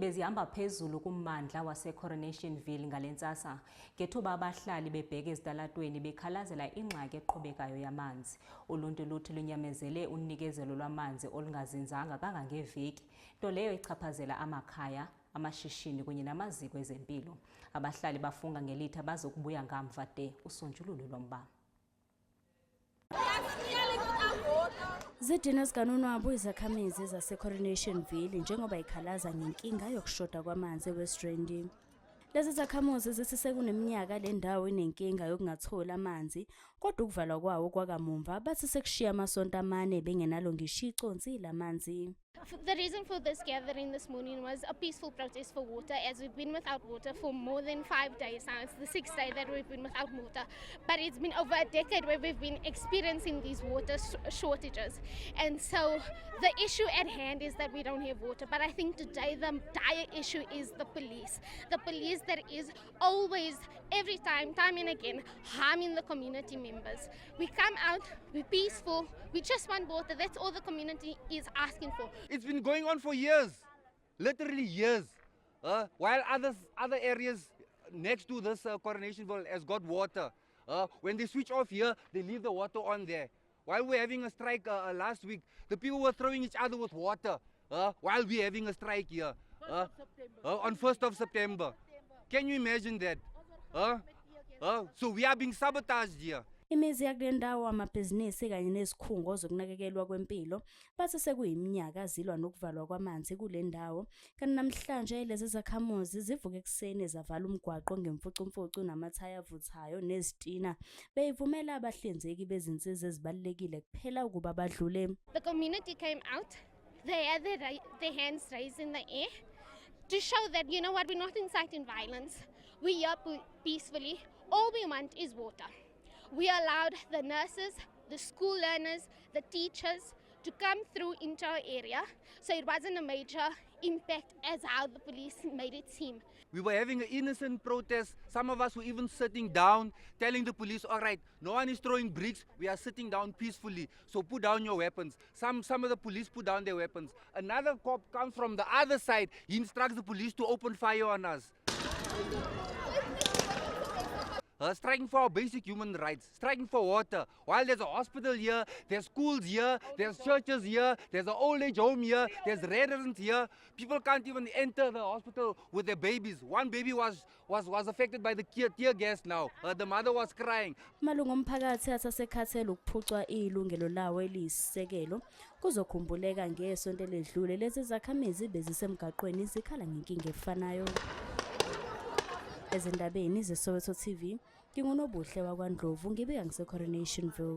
bezihamba phezulu kummandla wase-Coronationville ngalentsasa ngethuba abahlali bebheka ezitalatweni bekhalazela ingxaki eqhubekayo yamanzi. Uluntu luthi lunyamezele unikezelo lwamanzi olungazinzanga kangangeveki, nto leyo ichaphazela amakhaya, amashishini kunye namaziko ezempilo. Abahlali bafunga ngelithi bazokubuya ngamva de usonjululo lomba. Zidina zikanonwabo izakhamizi zase-Coronationville njengoba ikhalaza ngenkinga yokushoda kwamanzi eWest Rand. Lezi zakhamuzi zithi sekuneminyaka le ndawo inenkinga yokungatholi amanzi, kodwa ukuvalwa kwawo kwakamuva bathi sekushiya amasonto amane bengenalo ngisho iconsi lamanzi. The reason for this gathering this morning was a peaceful protest for water, as we've been without water for more than 5 days now. It's the 6th day that we've been without water, but it's been over a decade where we've been experiencing these water shortages. And so the issue at hand is that we don't have water, but I think today the dire issue is the police. The police that is always, every time and again, harming the community members. We come out, we're peaceful, we just want water. That's all the community is asking for. It's been going on for years, literally years. While other areas next to this Coronationville has got water. When they switch off here, they leave the water on there. While we're having a strike last week, the people were throwing each other with water while we're having a strike here on 1st of September. Can you imagine that? So we are being sabotaged here. Imizi yakule ndawo amabhizinisi kanye nezikhungo zokunakekelwa kwempilo bathi sekuyiminyaka zilwa nokuvalwa kwamanzi kule ndawo, kanti namhlanje lezi zakhamuzi zivuka ekuseni zavala umgwaqo ngemfucumfucu namathaya avuthayo nezitina beyivumela abahlinzeki bezinsiza ezibalulekile kuphela ukuba badlule. The community came out, they had their hands raised in the air to show that, you know what, we're not inciting violence, we're here peacefully, all we want is water. We allowed the nurses, the school learners, the teachers to come through into our area, so it wasn't a major impact as how the police made it seem. We were having an innocent protest. Some of us were even sitting down, telling the police, all right, no one is throwing bricks, we are sitting down peacefully, so put down your weapons. Some of the police put down their weapons. Another cop comes from the other side, he instructs the police to open fire on us. Striking for our basic human rights, striking for water. While there's a hospital here, there's schools here, there's churches here, there's an old age home here, there's residents here. People can't even enter the hospital with their babies. One baby was affected by the tear gas now. The mother was crying. Malungu omphakathi asasekhathele ukuphucwa ilungelo lawo eliyisisekelo kuzokhumbuleka ngesonto ledlule lezi zakhamizi bezisemgaqweni zikhala ngenkinga efanayo. Ezindabeni zeSoweto TV, ngingunobuhle wakwaNdlovu ngibika ngise-Coronationville.